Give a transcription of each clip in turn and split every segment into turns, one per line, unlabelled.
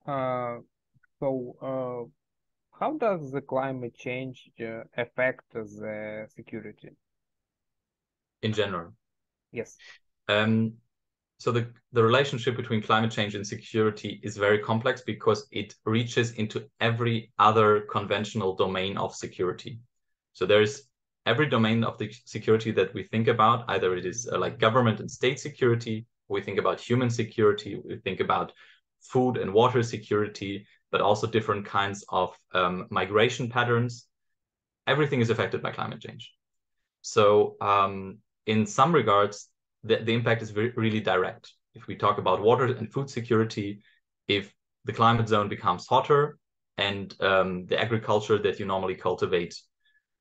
Uh, so, how does the climate change affect the security?
in general.
Yes.
Um, so the relationship between climate change and security is very complex because it reaches into every other conventional domain of security. So there's every domain of the security that we think about, either it is like government and state security, we think about human security, we think about food and water security, but also different kinds of migration patterns. Everything is affected by climate change. So in some regards, the impact is really direct. If we talk about water and food security, if the climate zone becomes hotter and the agriculture that you normally cultivate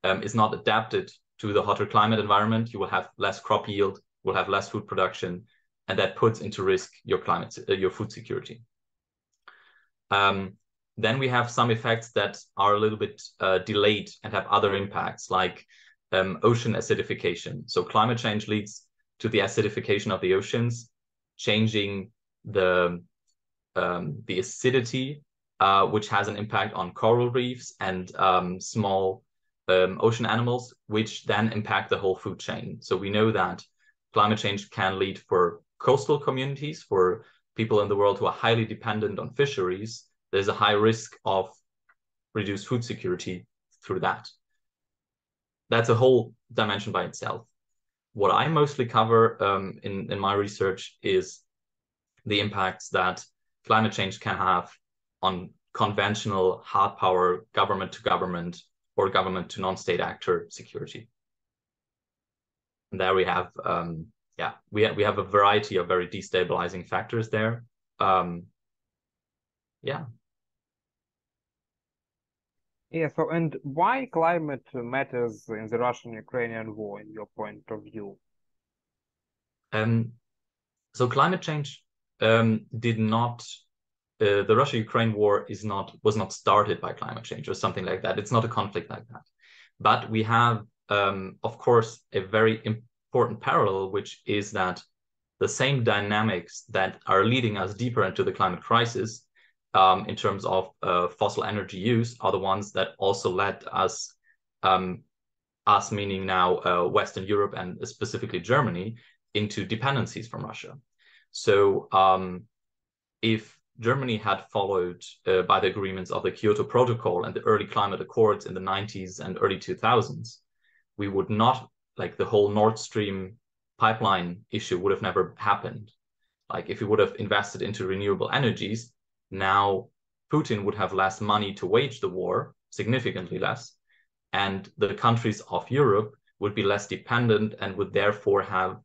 is not adapted to the hotter climate environment, you will have less crop yield, will have less food production, and that puts into risk your food security. Then we have some effects that are a little bit delayed and have other impacts, like ocean acidification. So climate change leads to the acidification of the oceans, changing the acidity, which has an impact on coral reefs and small ocean animals, which then impact the whole food chain. So we know that climate change can lead for coastal communities, for people in the world who are highly dependent on fisheries. There's a high risk of reduced food security through that. That's a whole dimension by itself. What I mostly cover in my research is the impacts that climate change can have on conventional hard power government to government or government to non-state actor security. And there we have, we have a variety of very destabilizing factors there. Yeah.
Yeah, so and why climate matters in the Russian-Ukrainian war, in your point of view?
Um, so climate change did not the Russia-Ukraine war was not started by climate change or something like that. It's not a conflict like that. But we have, of course, a very important parallel, which is that the same dynamics that are leading us deeper into the climate crisis in terms of fossil energy use are the ones that also led us, us meaning now Western Europe and specifically Germany, into dependencies from Russia. So if Germany had followed by the agreements of the Kyoto Protocol and the early climate accords in the 90s and early 2000s, we would not, like the whole Nord Stream pipeline issue would have never happened. Like if we would have invested into renewable energies, now Putin would have less money to wage the war, significantly less, and the countries of Europe would be less dependent and would therefore have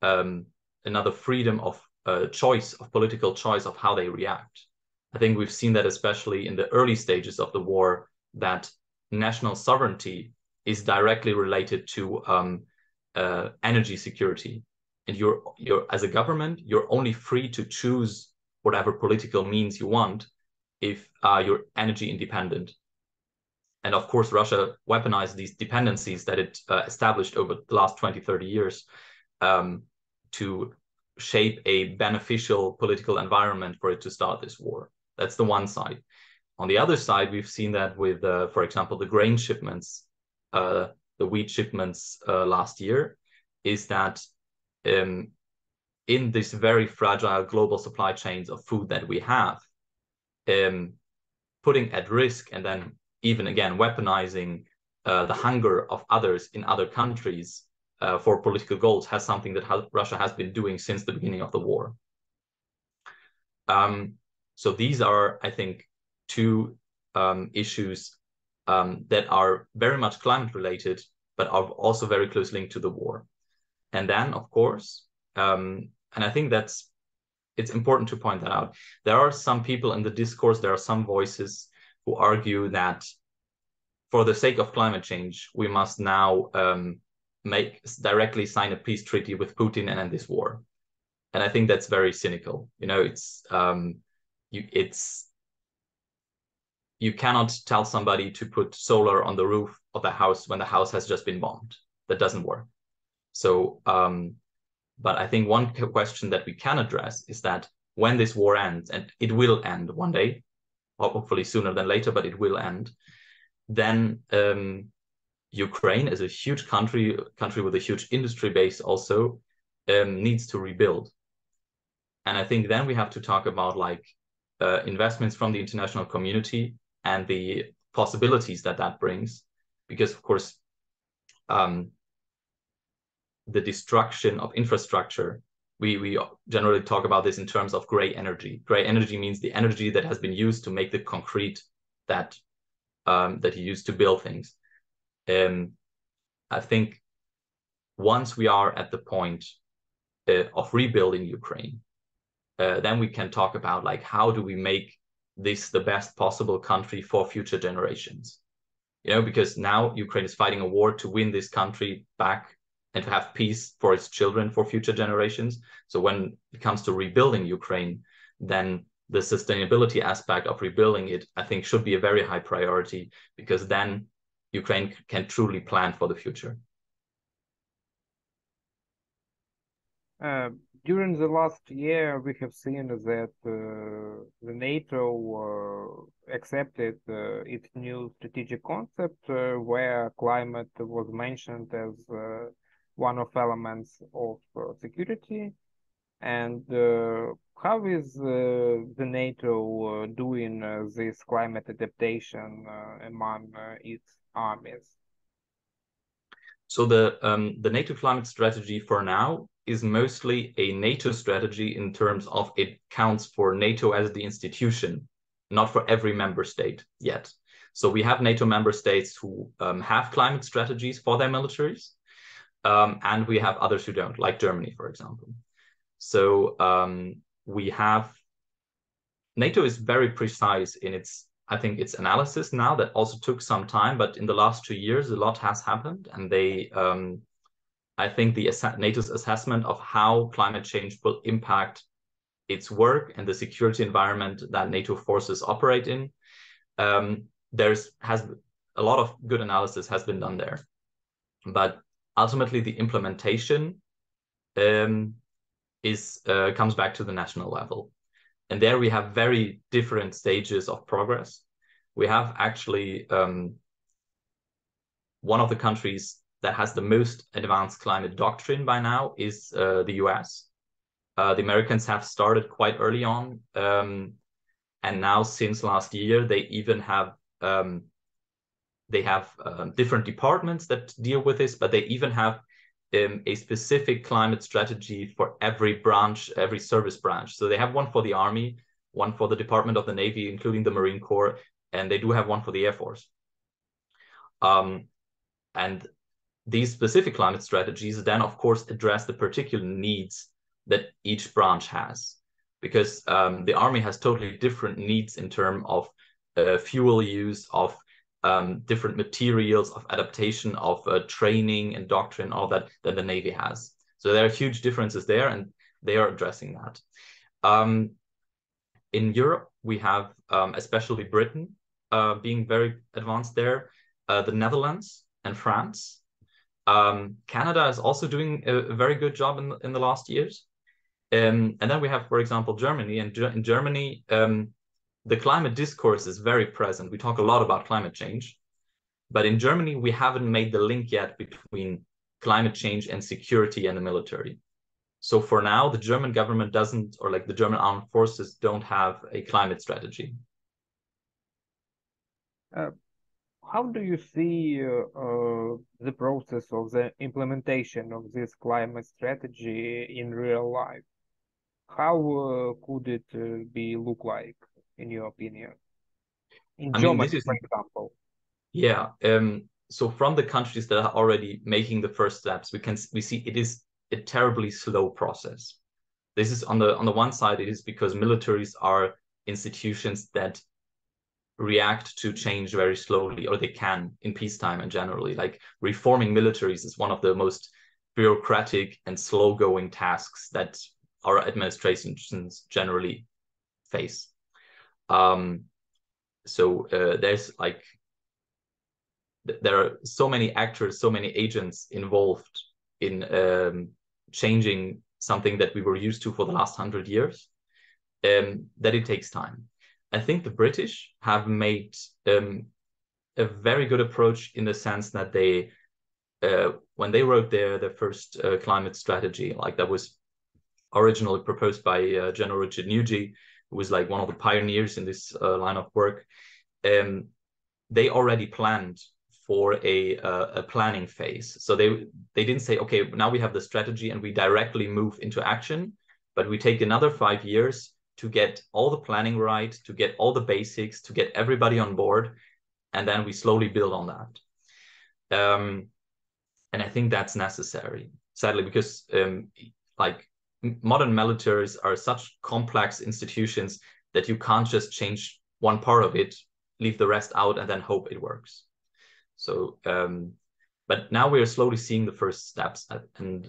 another freedom of choice, of political choice of how they react. I think we've seen that especially in the early stages of the war, that national sovereignty is directly related to energy security. And you're as a government, you're only free to choose whatever political means you want if you're energy independent. And of course, Russia weaponized these dependencies that it established over the last 20, 30 years to shape a beneficial political environment for it to start this war. That's the one side. On the other side, we've seen that with, for example, the grain shipments, the wheat shipments last year, is that in this very fragile global supply chains of food that we have, putting at risk and then even again weaponizing the hunger of others in other countries for political goals has something that Russia has been doing since the beginning of the war. So these are, I think, two issues that are very much climate related, but are also very closely linked to the war. And then, of course, and I think it's important to point that out. There are some people in the discourse, there are some voices who argue that for the sake of climate change, we must now directly sign a peace treaty with Putin and end this war. And I think that's very cynical. You know, you cannot tell somebody to put solar on the roof of the house when the house has just been bombed. That doesn't work. So, but I think one question that we can address is that when this war ends, and it will end one day, hopefully sooner than later, but it will end, then Ukraine, as a huge country with a huge industry base also, needs to rebuild. And I think then we have to talk about like investments from the international community and the possibilities that that brings, because of course the destruction of infrastructure, we generally talk about this in terms of gray energy. Gray energy means the energy that has been used to make the concrete that you use to build things. I think once we are at the point of rebuilding Ukraine, then we can talk about like how do we make this the best possible country for future generations. You know, because now Ukraine is fighting a war to win this country back and to have peace for its children, for future generations. So when it comes to rebuilding Ukraine, then the sustainability aspect of rebuilding it, I think, should be a very high priority, because then Ukraine can truly plan for the future.
During the last year, we have seen that the NATO accepted its new strategic concept, where climate was mentioned as one of elements of security. And how is the NATO doing this climate adaptation among its armies?
So the NATO climate strategy for now is mostly a NATO strategy in terms of it counts for NATO as the institution, not for every member state yet. So we have NATO member states who have climate strategies for their militaries, and we have others who don't, like Germany, for example. So we have, NATO is very precise in its, I think, its analysis now. That also took some time, but in the last 2 years, a lot has happened. And they, I think NATO's assessment of how climate change will impact its work and the security environment that NATO forces operate in, has a lot of good analysis has been done there. But ultimately, the implementation comes back to the national level. And there we have very different stages of progress. We have actually one of the countries that has the most advanced climate doctrine by now is the US. The Americans have started quite early on. And now since last year, they even have different departments that deal with this, but they even have a specific climate strategy for every branch, every service branch. So they have one for the Army, one for the Department of the Navy, including the Marine Corps, and they do have one for the Air Force. And these specific climate strategies then, of course, address the particular needs that each branch has, because the Army has totally different needs in terms of fuel use, of different materials, of adaptation, of training and doctrine, all that the Navy has. So there are huge differences there, and they are addressing that. In Europe, we have especially Britain being very advanced there, the Netherlands and France. Canada is also doing a very good job in the last years. And then we have, for example, Germany. And in Germany, the climate discourse is very present. We talk a lot about climate change, but in Germany, we haven't made the link yet between climate change and security and the military. So for now, the German government doesn't, or like the German armed forces don't have a climate strategy.
How do you see the process of the implementation of this climate strategy in real life? How could it look like, in your opinion? In Germany, for example.
Yeah. So from the countries that are already making the first steps, we see it is a terribly slow process. This is on the one side, it is because militaries are institutions that react to change very slowly, or they can in peacetime and generally. Like reforming militaries is one of the most bureaucratic and slow-going tasks that our administrations generally face. There's like, there are so many actors, so many agents involved in changing something that we were used to for the last 100 years. that it takes time. I think the British have made a very good approach in the sense that they, when they wrote their first climate strategy, like that was originally proposed by General Richard Nugent, who was like one of the pioneers in this line of work, they already planned for a planning phase. So they didn't say, okay, now we have the strategy and we directly move into action, but we take another 5 years to get all the planning right, to get all the basics, to get everybody on board, and then we slowly build on that. And I think that's necessary, sadly, because like modern militaries are such complex institutions that you can't just change one part of it, leave the rest out, and then hope it works. So, but now we are slowly seeing the first steps. And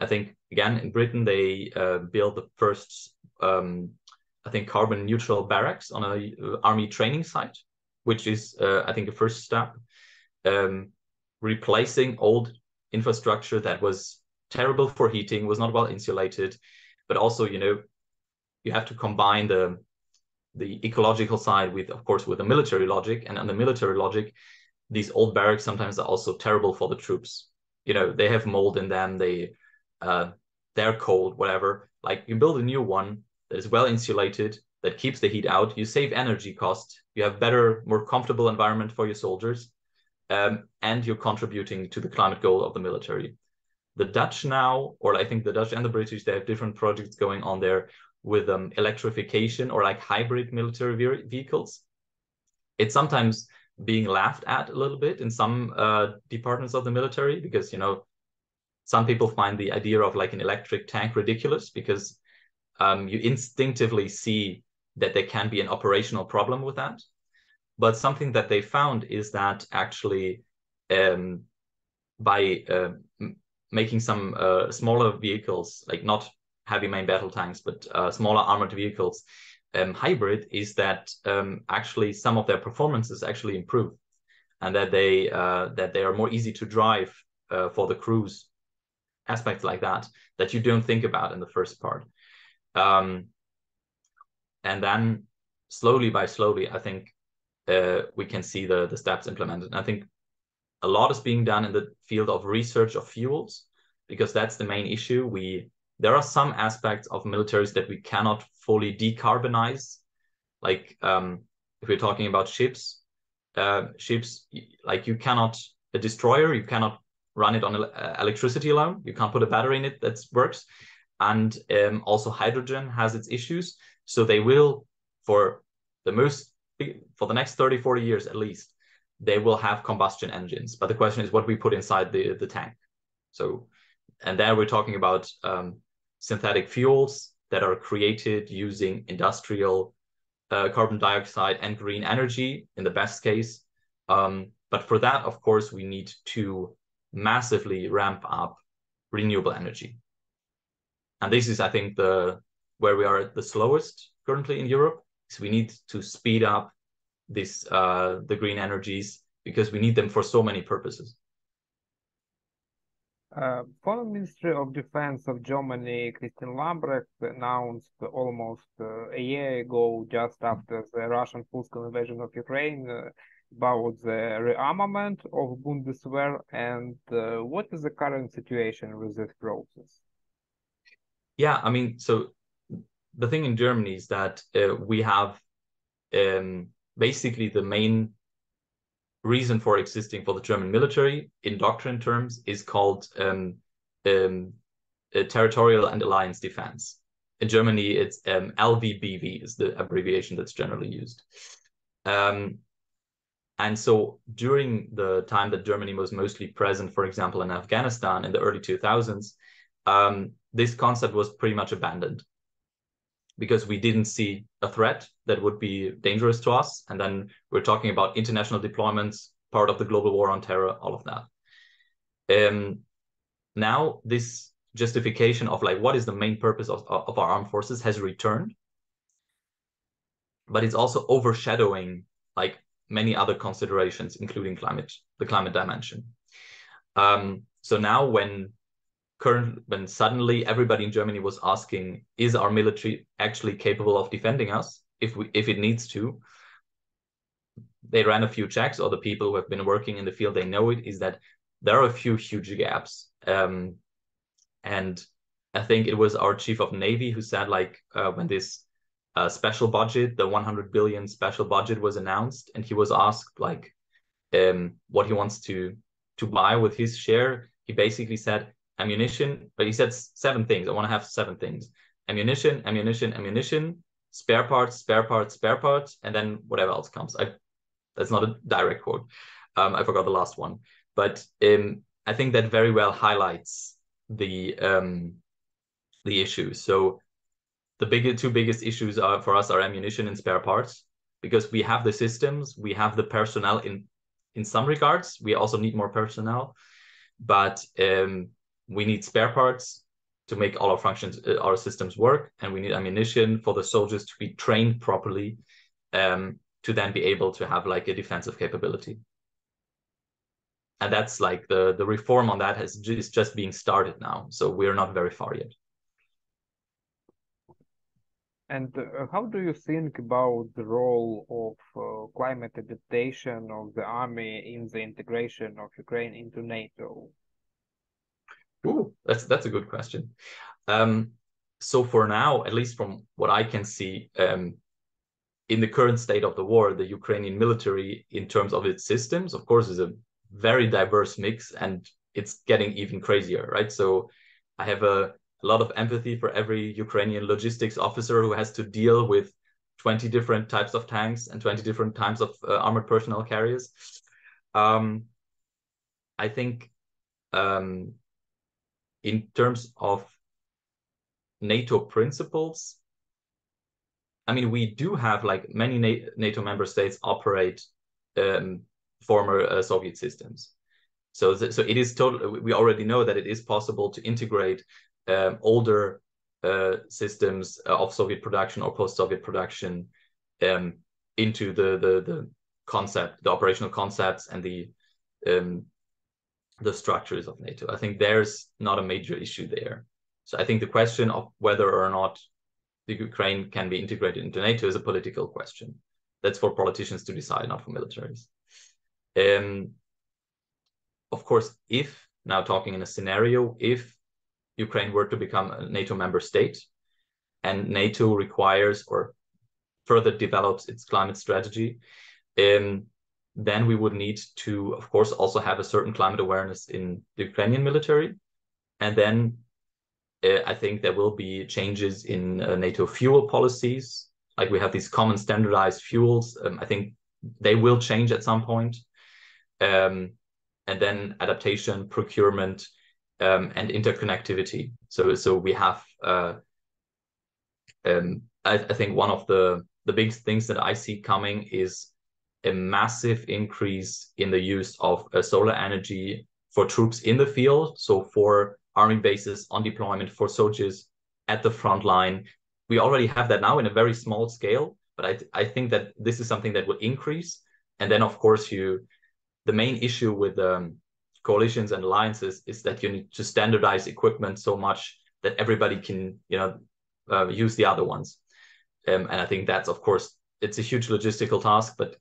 I think, again, in Britain, they built the first, I think, carbon neutral barracks on an army training site, which is, I think, a first step. Replacing old infrastructure that was terrible for heating, was not well insulated, but also, you know, you have to combine the ecological side with, of course, with the military logic. And on the military logic, these old barracks sometimes are also terrible for the troops. You know, they have mold in them, they're cold, whatever. Like, you build a new one that is well insulated, that keeps the heat out, you save energy cost, you have better, more comfortable environment for your soldiers, and you're contributing to the climate goal of the military. The Dutch now, or I think the Dutch and the British, they have different projects going on there with electrification or like hybrid military vehicles. It's sometimes being laughed at a little bit in some departments of the military, because, you know, some people find the idea of like an electric tank ridiculous, because you instinctively see that there can be an operational problem with that. But something that they found is that actually by making some smaller vehicles, like not heavy main battle tanks, but smaller armored vehicles, hybrid, is that actually some of their performances actually improve, and that they are more easy to drive for the crews, aspects like that you don't think about in the first part. And then slowly, I think we can see the steps implemented. And I think a lot is being done in the field of research of fuels, because that's the main issue. There are some aspects of militaries that we cannot fully decarbonize. Like if we're talking about ships, like you cannot, a destroyer, you cannot run it on electricity alone. You can't put a battery in it that works. And also hydrogen has its issues. So they will, for the next 30, 40 years at least, they will have combustion engines. But the question is what we put inside the tank. So, and there we're talking about synthetic fuels that are created using industrial carbon dioxide and green energy in the best case. But for that, of course, we need to massively ramp up renewable energy. And this is, I think, where we are the slowest currently in Europe. So we need to speed up the green energies, because we need them for so many purposes.
Foreign Ministry of Defense of Germany, Christine Lambrecht, announced almost a year ago, just after the Russian full-scale invasion of Ukraine, about the rearmament of Bundeswehr. And what is the current situation with this process?
Yeah, I mean, so the thing in Germany is that we have basically the main reason for existing for the German military in doctrine terms is called territorial and alliance defense. In Germany, it's LVBV is the abbreviation that's generally used. And so during the time that Germany was mostly present, for example, in Afghanistan in the early 2000s, this concept was pretty much abandoned, because we didn't see a threat that would be dangerous to us. And then we're talking about international deployments, part of the global war on terror, all of that. Now this justification of like, what is the main purpose of our armed forces has returned, but it's also overshadowing like many other considerations, including the climate dimension. So now when when suddenly everybody in Germany was asking, is our military actually capable of defending us if it needs to? They ran a few checks, or the people who have been working in the field, they know it, is that there are a few huge gaps. And I think it was our chief of Navy who said, like, when this special budget, the 100 billion special budget was announced, and he was asked, like, what he wants to buy with his share, he basically said ammunition, but he said 7 things. I want to have 7 things: ammunition, ammunition, ammunition, spare parts, spare parts, spare parts, and then whatever else comes. That's not a direct quote. I forgot the last one, but I think that very well highlights the issue. So the two biggest issues for us are ammunition and spare parts, because we have the systems, we have the personnel in some regards. We also need more personnel, but we need spare parts to make all our functions, our systems work, and we need ammunition for the soldiers to be trained properly, to then be able to have like a defensive capability. And that's like the reform on that is just being started now. So we're not very far yet.
And how do you think about the role of climate adaptation of the army in the integration of Ukraine into NATO?
Ooh, that's a good question. So for now, at least from what I can see, in the current state of the war, the Ukrainian military, in terms of its systems, of course, is a very diverse mix, and it's getting even crazier, right? So I have a lot of empathy for every Ukrainian logistics officer who has to deal with 20 different types of tanks and 20 different types of armored personnel carriers. I think in terms of NATO principles, I mean, we do have, like, many NATO member states operate former Soviet systems. So it is totally, we already know that it is possible to integrate older systems of Soviet production or post-Soviet production into the concept, the operational concepts, and the structures of NATO. I think there's not a major issue there. So I think the question of whether or not the Ukraine can be integrated into NATO is a political question. That's for politicians to decide, not for militaries. Of course, if, now talking in a scenario, if Ukraine were to become a NATO member state and NATO requires or further develops its climate strategy, then we would need to, of course, also have a certain climate awareness in the Ukrainian military. And then I think there will be changes in NATO fuel policies. Like, we have these common standardized fuels. I think they will change at some point. And then adaptation, procurement, and interconnectivity. So we have, I think one of the big things that I see coming is a massive increase in the use of solar energy for troops in the field. So for army bases on deployment, for soldiers at the front line. We already have that now in a very small scale, but I think that this is something that will increase. And then, of course, the main issue with coalitions and alliances is that you need to standardize equipment so much that everybody can, use the other ones. And I think that's, of course, it's a huge logistical task. But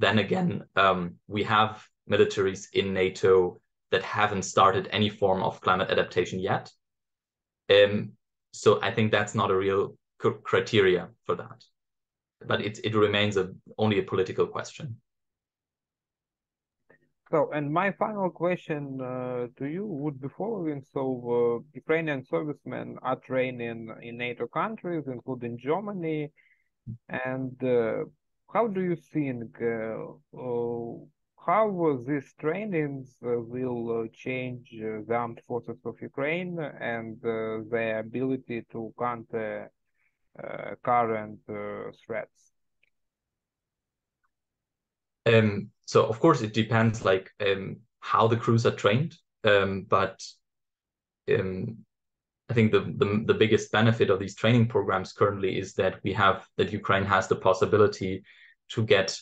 then again, we have militaries in NATO that haven't started any form of climate adaptation yet. So I think that's not a real criteria for that. But it remains only a political question.
So, and my final question to you would be following. So, Ukrainian servicemen are training in NATO countries, including Germany. And how do you think how these trainings will change the armed forces of Ukraine and their ability to counter current threats?
So of course it depends, like, how the crews are trained, but I think the biggest benefit of these training programs currently is that Ukraine has the possibility to get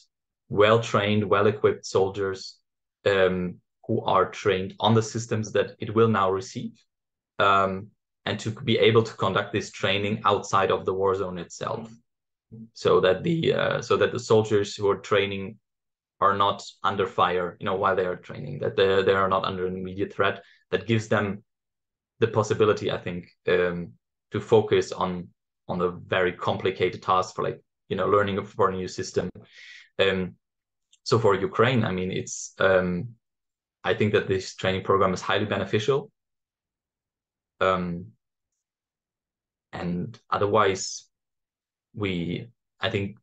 well-trained, well-equipped soldiers who are trained on the systems that it will now receive. and to be able to conduct this training outside of the war zone itself, so that the soldiers who are training are not under fire, while they are training, that they are not under an immediate threat. That gives them the possibility, I think, to focus on the very complicated task for, like, learning for a new system. So for Ukraine, I mean, it's I think that this training program is highly beneficial. And otherwise, I think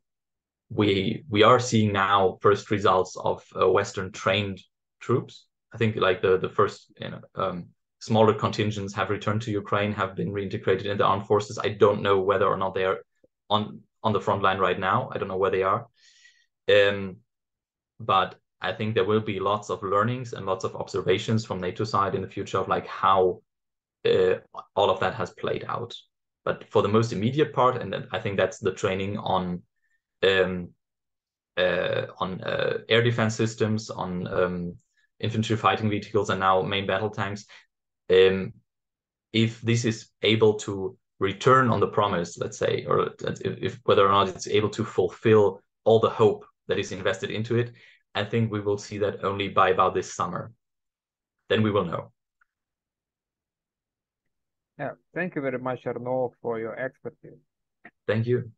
we are seeing now first results of Western trained troops. I think, like, the first smaller contingents have returned to Ukraine, have been reintegrated in the armed forces. I don't know whether or not they are on the front line right now. I don't know where they are. But I think there will be lots of learnings and lots of observations from NATO side in the future of, like, how all of that has played out. But for the most immediate part, and I think that's the training on air defense systems, on infantry fighting vehicles, and now main battle tanks. If this is able to return on the promise, let's say, or if whether or not it's able to fulfill all the hope that is invested into it, I think we will see that only by about this summer. Then we will know.
Yeah, thank you very much, Arnaud, for your expertise.
Thank you.